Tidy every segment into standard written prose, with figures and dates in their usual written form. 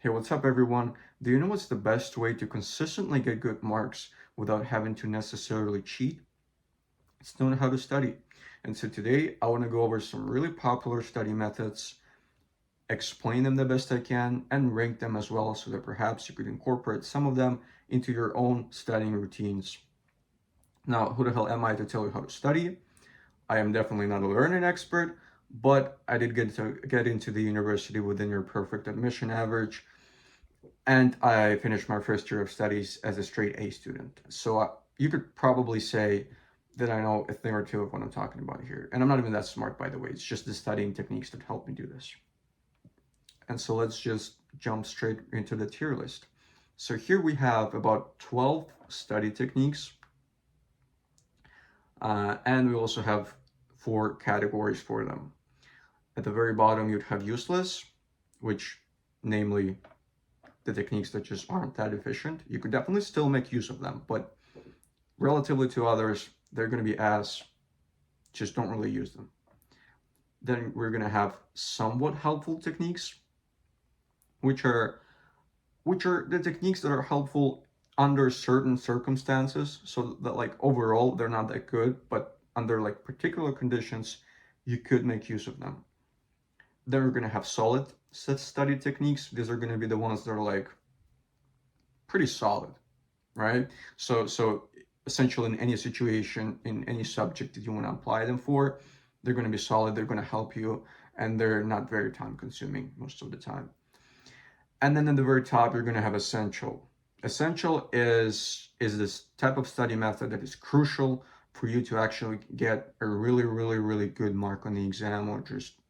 Hey, what's up, everyone? Do you know what's the best way to consistently get good marks without having to necessarily cheat? It's knowing how to study. And so today I want to go over some really popular study methods, explain them the best I can, and rank them as well so that perhaps you could incorporate some of them into your own studying routines. Now, who the hell am I to tell you how to study? I am definitely not a learning expert, but I did get into the university within your perfect admission average, and I finished my first year of studies as a straight A student. So you could probably say that I know a thing or two of what I'm talking about here. And I'm not even that smart, by the way. It's just the studying techniques that help me do this. And so let's just jump straight into the tier list. So here we have about 12 study techniques. And we also have 4 categories for them. At the very bottom, you'd have useless, which namely the techniques that just aren't that efficient. You could definitely still make use of them, but relatively to others, they're going to be ass. Just don't really use them. Then we're going to have somewhat helpful techniques, which are the techniques that are helpful under certain circumstances, so that like overall they're not that good, but under like particular conditions, you could make use of them. Then we're going to have solid set study techniques. These are going to be the ones that are like pretty solid, right? So essentially in any situation, in any subject that you want to apply them for, they're going to be solid, they're going to help you, and they're not very time consuming most of the time. And then in the very top, you're going to have essential. Essential is this type of study method that is crucial for you to actually get a really good mark on the exam, or just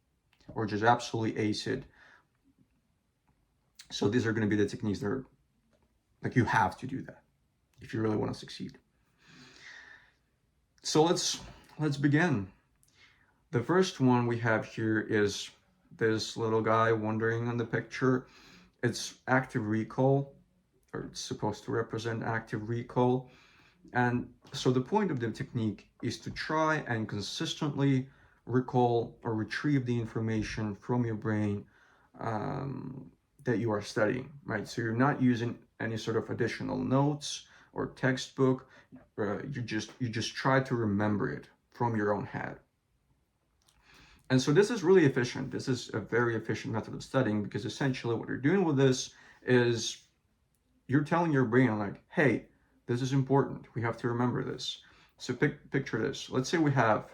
absolutely ace it. So these are going to be the techniques that are like, you have to do that if you really want to succeed. So let's begin. The first one we have here is this little guy wandering on the picture. It's active recall, or it's supposed to represent active recall. And so the point of the technique is to try and consistently recall or retrieve the information from your brain that you are studying, right? So you're not using any sort of additional notes or textbook. You just try to remember it from your own head. And so this is really efficient. This is a very efficient method of studying, because essentially what you're doing with this is you're telling your brain like, hey, this is important. We have to remember this. So picture this. Let's say we have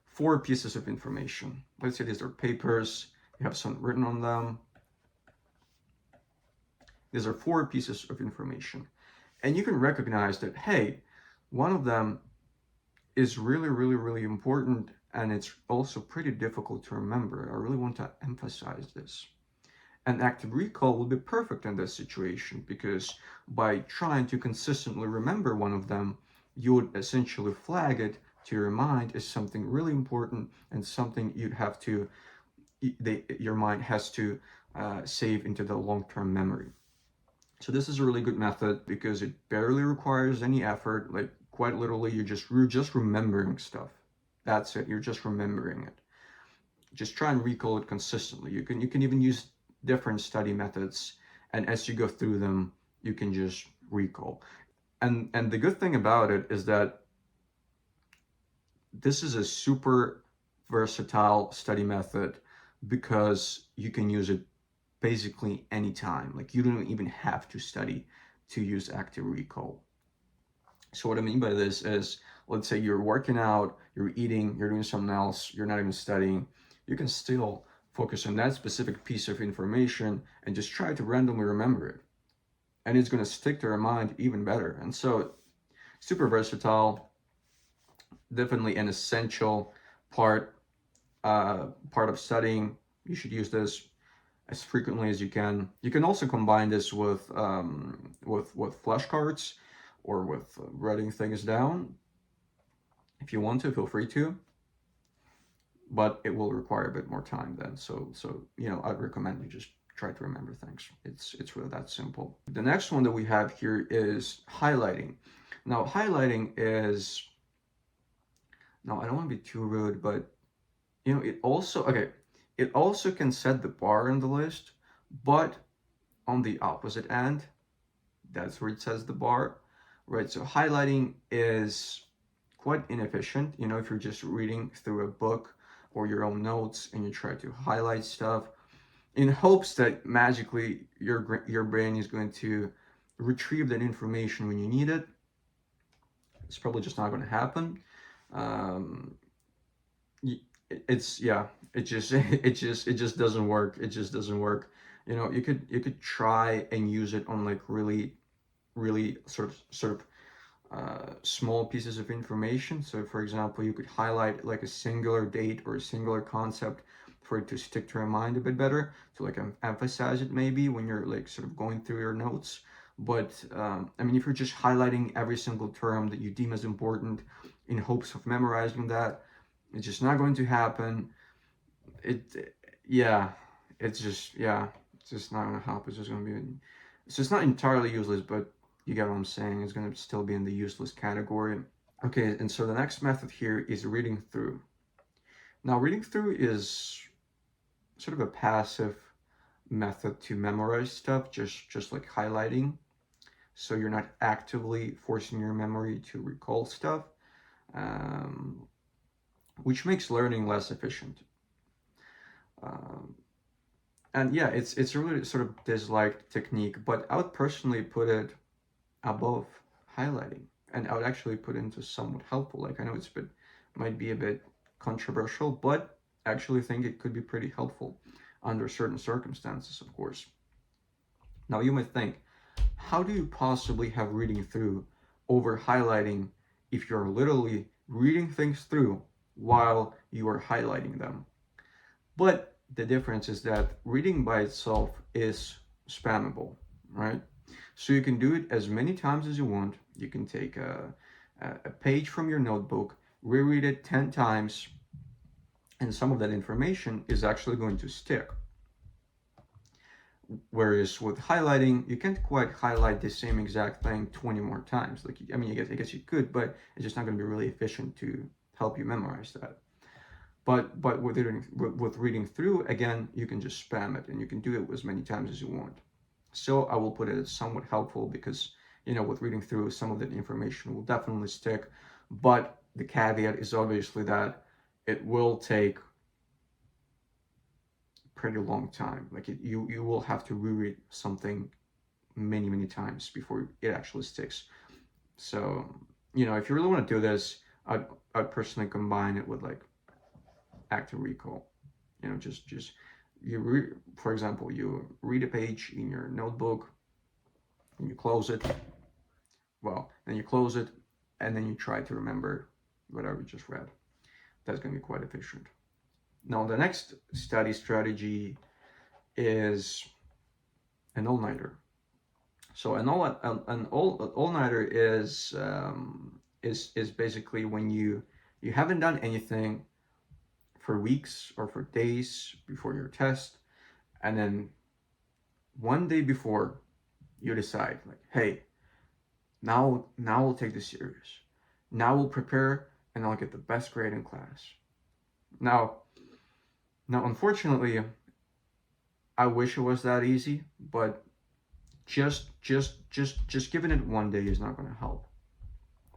4 pieces of information. Let's say these are papers. You have something written on them. These are 4 pieces of information. And you can recognize that, hey, one of them is really important, and it's also pretty difficult to remember. I really want to emphasize this. And active recall will be perfect in this situation, because by trying to consistently remember one of them, you would essentially flag it to your mind as something really important and something your mind has to save into the long-term memory. So this is a really good method because it barely requires any effort. Like, quite literally, you're just remembering stuff. That's it. You're just remembering it. Just try and recall it consistently. You can even use different study methods, and as you go through them, you can just recall. And the good thing about it is that this is a super versatile study method, because you can use it basically anytime. Like, you don't even have to study to use active recall. So what I mean by this is, let's say you're working out, you're eating, you're doing something else, you're not even studying, you can still focus on that specific piece of information and just try to randomly remember it. And it's going to stick to your mind even better. And so, super versatile, definitely an essential part of studying. You should use this as frequently as you can. You can also combine this with flashcards, or with writing things down. If you want to, feel free to, but it will require a bit more time then. So I'd recommend you just try to remember things. It's really that simple. The next one that we have here is highlighting. Now, highlighting is, I don't want to be too rude, but it It also can set the bar on the list, but on the opposite end, that's where it sets the bar, right? So highlighting is quite inefficient. You know, if you're just reading through a book or your own notes and you try to highlight stuff in hopes that magically your brain is going to retrieve that information when you need it, it's probably just not going to happen. Um, it's yeah, it just it just doesn't work. It just doesn't work. You know, you could try and use it on like really small pieces of information. So for example, you could highlight like a singular date or a singular concept for it to stick to your mind a bit better, to like emphasize it maybe when you're like sort of going through your notes. But I mean, if you're just highlighting every single term that you deem as important in hopes of memorizing that, it's just not going to happen. Yeah, it's just not gonna help. It's just gonna be, it's just not entirely useless, but you get what I'm saying. It's gonna still be in the useless category. Okay, and so the next method here is reading through. Now, reading through is sort of a passive method to memorize stuff, just like highlighting. So you're not actively forcing your memory to recall stuff, um, which makes learning less efficient. Um, and yeah, it's a really sort of disliked technique, but I would personally put it above highlighting, and I would actually put it into somewhat helpful. Like I know it's a bit, might be a bit controversial, but I actually think it could be pretty helpful under certain circumstances, of course. Now you might think, how do you possibly have reading through over highlighting if you're literally reading things through while you are highlighting them? But the difference is that reading by itself is spammable, right? So you can do it as many times as you want. You can take a page from your notebook, reread it 10 times, and some of that information is actually going to stick. Whereas with highlighting, you can't quite highlight the same exact thing 20 more times. Like, I mean, I guess you could, but it's just not going to be really efficient to help you memorize that. But with reading through, again, you can just spam it and you can do it as many times as you want. So I will put it as somewhat helpful because, you know, with reading through, some of that information will definitely stick. But the caveat is obviously that it will take pretty long time. Like you will have to reread something many times before it actually sticks. So, you know, if you really want to do this, I'd personally combine it with like active recall. You know, just for example, you read a page in your notebook and you close it. Well, then you close it and then you try to remember whatever you just read. That's going to be quite efficient. Now, the next study strategy is an all-nighter. So an all-nighter is basically when you haven't done anything for weeks or for days before your test, and then one day before you decide like, hey, now we'll take this serious. Now we'll prepare and I'll get the best grade in class. Now unfortunately, I wish it was that easy, but just giving it one day is not going to help.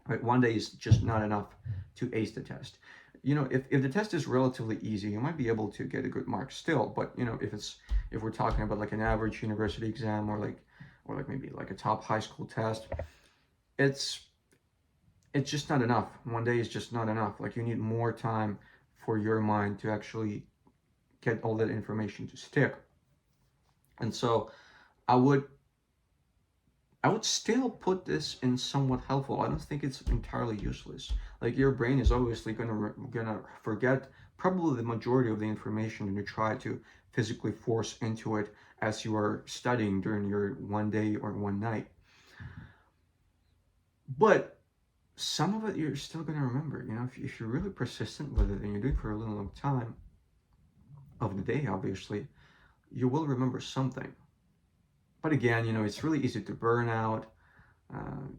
Right? One day is just not enough to ace the test. You know, if the test is relatively easy, you might be able to get a good mark still. But you know, if we're talking about like an average university exam or like maybe like a top high school test, it's just not enough. One day is just not enough. Like you need more time for your mind to actually get all that information to stick. And so I would still put this in somewhat helpful. I don't think it's entirely useless. Like your brain is obviously gonna forget probably the majority of the information and you try to physically force into it as you are studying during your one day or one night. But some of it you're still gonna remember. You know, if you're really persistent with it and you're doing it for a really long time of the day, obviously, you will remember something. But again, you know, it's really easy to burn out,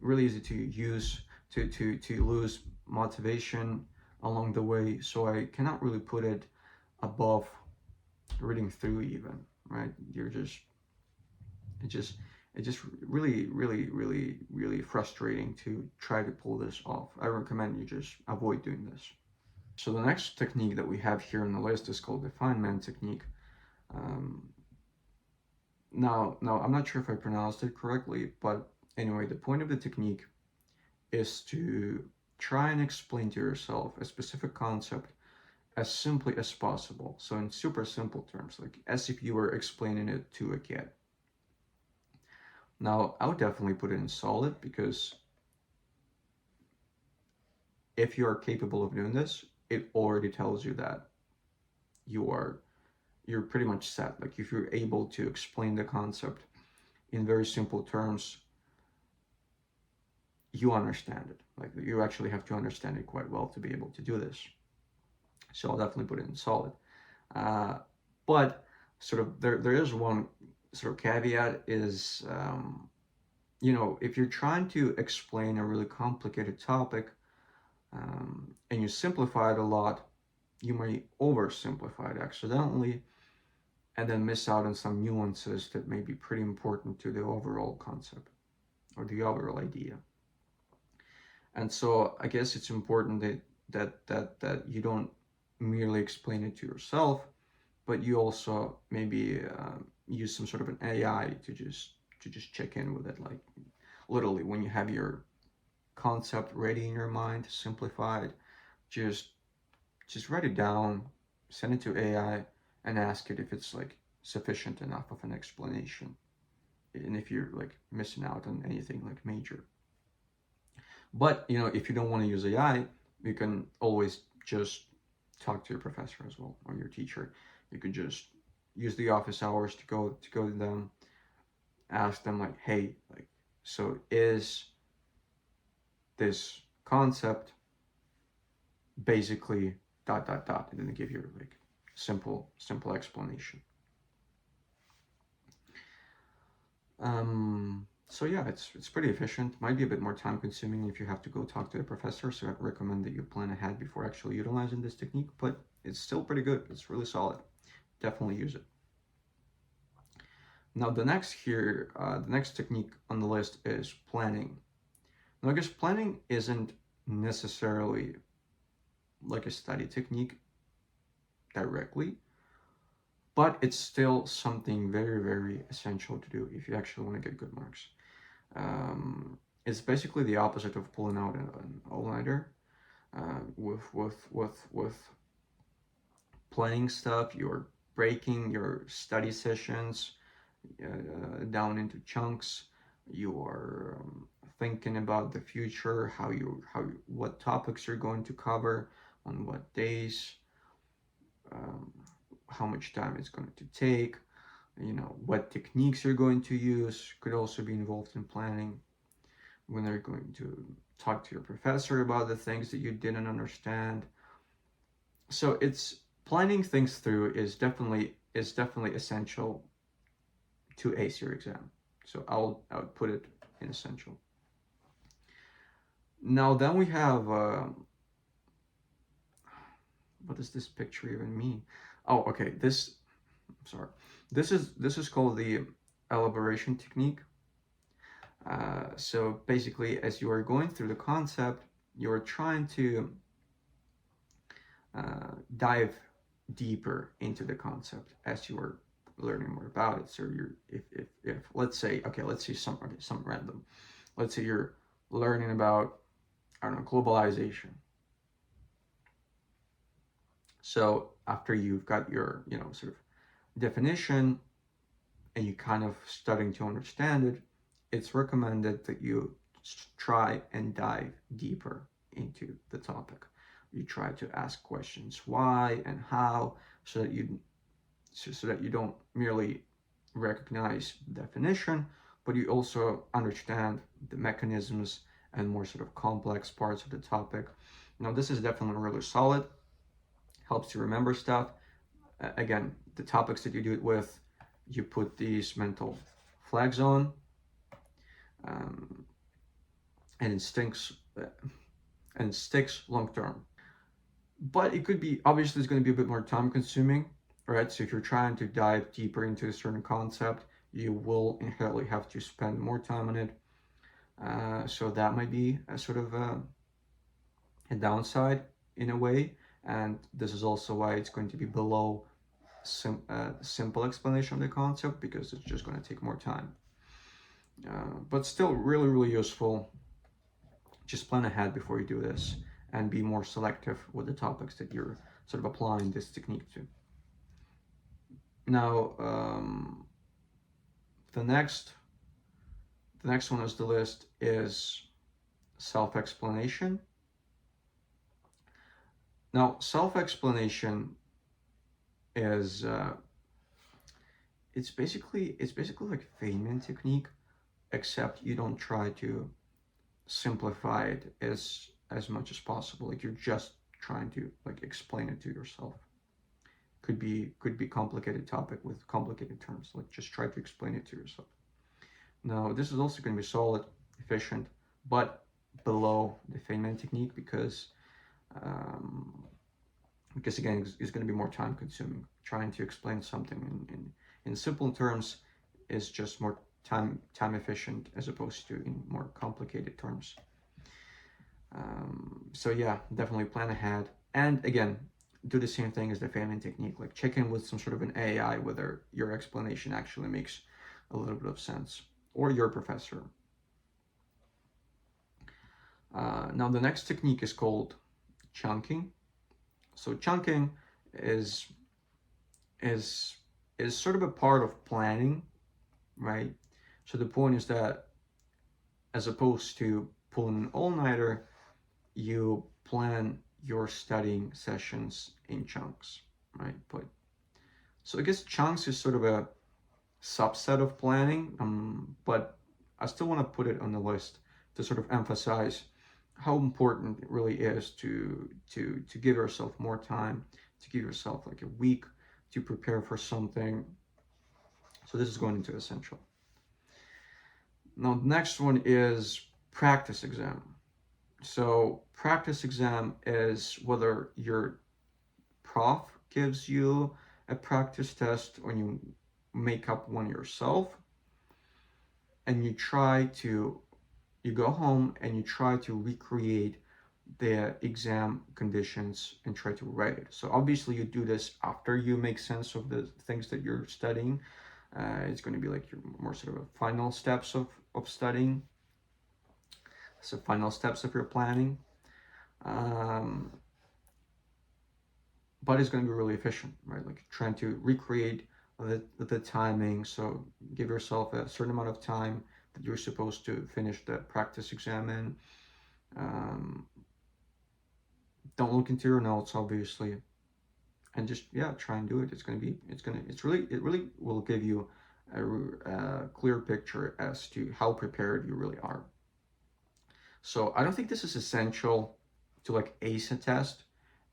really easy to use to lose motivation along the way. So I cannot really put it above reading through even, right? You're just it just it's just really frustrating to try to pull this off. I recommend you just avoid doing this. So the next technique that we have here on the list is called the Feynman technique. Um, now I'm not sure if I pronounced it correctly, but anyway, the point of the technique is to try and explain to yourself a specific concept as simply as possible. So in super simple terms, like as if you were explaining it to a kid. Now, I would definitely put it in solid because if you are capable of doing this, it already tells you that you are you're pretty much set. Like if you're able to explain the concept in very simple terms, you understand it. Like you actually have to understand it quite well to be able to do this. So I'll definitely put it in solid. Uh, but sort of there is one sort of caveat is if you're trying to explain a really complicated topic and you simplify it a lot, you may oversimplify it accidentally and then miss out on some nuances that may be pretty important to the overall concept or the overall idea. And so I guess it's important that you don't merely explain it to yourself, but you also maybe use some sort of an AI to just check in with it. Like literally, when you have your concept ready in your mind, simplified, just just write it down, send it to AI, and ask it if it's like sufficient enough of an explanation, and if you're like missing out on anything like major. But if you don't want to use AI, you can always just talk to your professor as well or your teacher. You could just use the office hours to go to them, ask them like, hey, like, so is this concept basically dot dot dot, and then they give you like simple explanation. So yeah, it's pretty efficient. Might be a bit more time consuming if you have to go talk to the professor, so I'd recommend that you plan ahead before actually utilizing this technique, but it's still pretty good. It's really solid. Definitely use it. Now the next technique on the list is planning. Now I guess planning isn't necessarily like a study technique directly, but it's still something very essential to do if you actually want to get good marks. It's basically the opposite of pulling out an all-nighter. With planning stuff, you're breaking your study sessions down into chunks. You are thinking about the future, what topics you're going to cover, on what days, um, how much time it's going to take, what techniques you're going to use could also be involved in planning. When they're going to talk to your professor about the things that you didn't understand. So it's planning things through is definitely essential to ace your exam. So I would put it in essential. Now then we have what does this picture even mean? Oh, okay. Sorry. This is called the elaboration technique. So basically, as you are going through the concept, you are trying to dive deeper into the concept as you are learning more about it. So you're if let's say some random. Let's say you're learning about, I don't know, globalization. So after you've got your sort of definition and you kind of starting to understand it, it's recommended that you try and dive deeper into the topic. You try to ask questions why and how, so that you don't merely recognize the definition, but you also understand the mechanisms and more sort of complex parts of the topic. Now, this is definitely really solid, helps you remember stuff. Again, the topics that you do it with, you put these mental flags on, and it sticks long term. But it could be, obviously it's going to be a bit more time consuming. right? So if you're trying to dive deeper into a certain concept, you will inherently have to spend more time on it. So that might be a sort of a downside in a way. And this is also why it's going to be below simple explanation of the concept, because it's just going to take more time. But still really, really useful. Just plan ahead before you do this and be more selective with the topics that you're sort of applying this technique to. Now, the next one on the list is self-explanation. Now, self-explanation is it's basically like Feynman technique, except you don't try to simplify it as much as possible. Like you're just trying to like explain it to yourself. Could be complicated topic with complicated terms. Like just try to explain it to yourself. Now, this is also going to be solid, efficient, but below the Feynman technique because again, it's going to be more time consuming. Trying to explain something in simple terms is just more time efficient as opposed to in more complicated terms. So yeah, definitely plan ahead. And again, do the same thing as the Feynman technique. Like check in with some sort of an AI whether your explanation actually makes a little bit of sense, or your professor. Now the next technique is called chunking. So chunking is is sort of a part of planning, right? So the point is that as opposed to pulling an all-nighter, you plan your studying sessions in chunks, right? But so I guess chunks is sort of a subset of planning, but I still want to put it on the list to sort of emphasize how important it really is to give yourself more time, to give yourself like a week to prepare for something. So this is going into essential. Now the next one is practice exam. So practice exam is whether your prof gives you a practice test or you make up one yourself, and you go home and you try to recreate the exam conditions and try to write it. So obviously you do this after you make sense of the things that you're studying. It's going to be like your more sort of final steps of studying. So final steps of your planning. But it's going to be really efficient, right? Like trying to recreate the timing. So give yourself a certain amount of time that you're supposed to finish the practice exam in. Don't look into your notes, obviously, and just try and do it. It really will give you a clear picture as to how prepared you really are. So I don't think this is essential to like ace a test,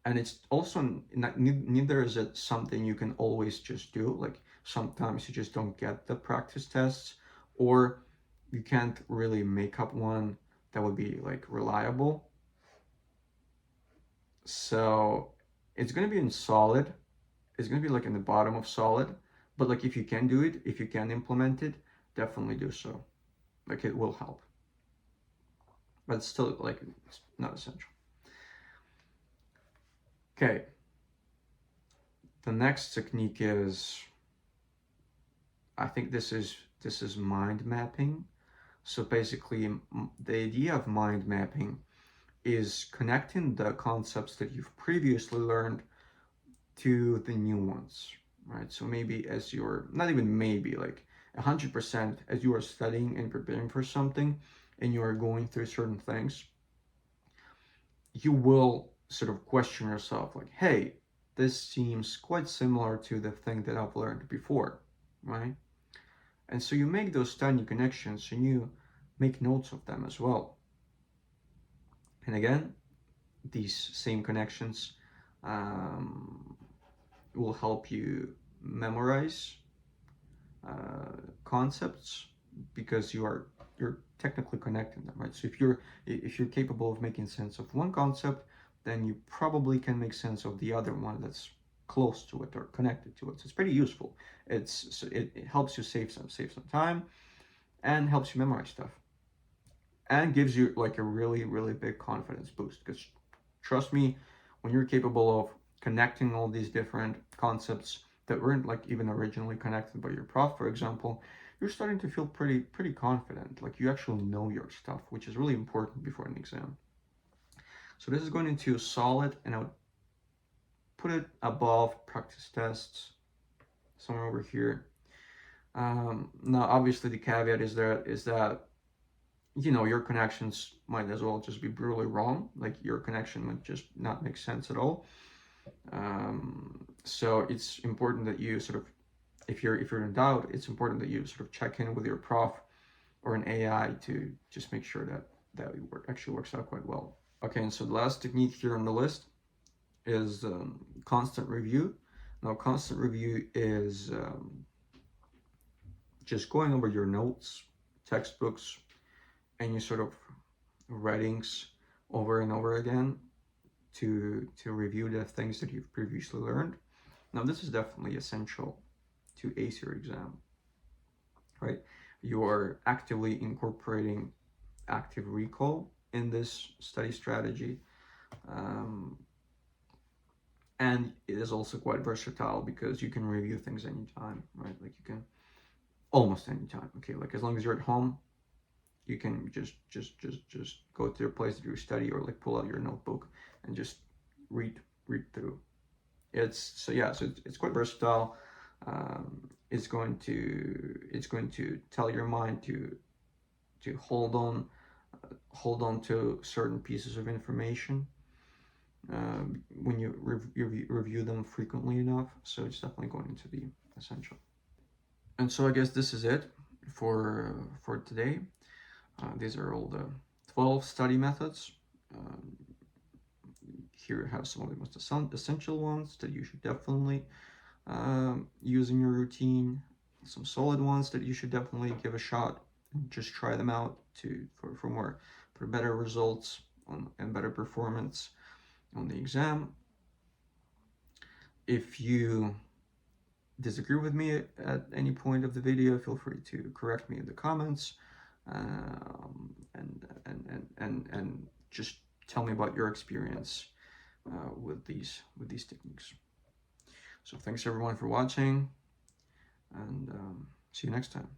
and it's also neither is it something you can always just do. Like sometimes you just don't get the practice tests, or you can't really make up one that would be like reliable. So it's going to be in solid. It's going to be like in the bottom of solid, but like if you can do it, if you can implement it, definitely do so. Like it will help, but it's still like it's not essential. Okay, the next technique is, I think this is mind mapping. So basically the idea of mind mapping is connecting the concepts that you've previously learned to the new ones, right? So maybe as you're, not even maybe, like 100% as you are studying and preparing for something and you are going through certain things, you will sort of question yourself like, hey, this seems quite similar to the thing that I've learned before, right? And so you make those tiny connections and you make notes of them as well. And again, these same connections will help you memorize concepts because you're technically connecting them, right? So if you're capable of making sense of one concept, then you probably can make sense of the other one that's close to it or connected to it. So it's pretty useful. It helps you save some time and helps you memorize stuff and gives you like a really big confidence boost. Because trust me, when you're capable of connecting all these different concepts that weren't like even originally connected by your prof, for example, you're starting to feel pretty confident. Like you actually know your stuff, which is really important before an exam. So this is going into solid, and I would put it above practice tests, somewhere over here. Now, obviously, the caveat is that your connections might as well just be brutally wrong. Like your connection might just not make sense at all. So it's important that you sort of, if you're in doubt, it's important that you sort of check in with your prof or an AI to just make sure that it actually works out quite well. Okay, and so the last technique here on the list is constant review. Now, constant review is just going over your notes, textbooks, and your sort of writings over and over again to review the things that you've previously learned. Now, this is definitely essential to ace your exam, right? You are actively incorporating active recall in this study strategy. And it is also quite versatile because you can review things anytime, right? Like you can almost anytime. Okay, like as long as you're at home, you can just go to your place to do study, or like pull out your notebook and just read through. It's quite versatile. It's going to tell your mind to hold on to certain pieces of information when you review them frequently enough. So it's definitely going to be essential. And so I guess this is it for today. These are all the 12 study methods. Here I have some of the most essential ones that you should definitely use in your routine. Some solid ones that you should definitely give a shot and just try them out for better results and better performance on the exam. If you disagree with me at any point of the video, feel free to correct me in the comments, and just tell me about your experience with these techniques. So thanks everyone for watching, and see you next time.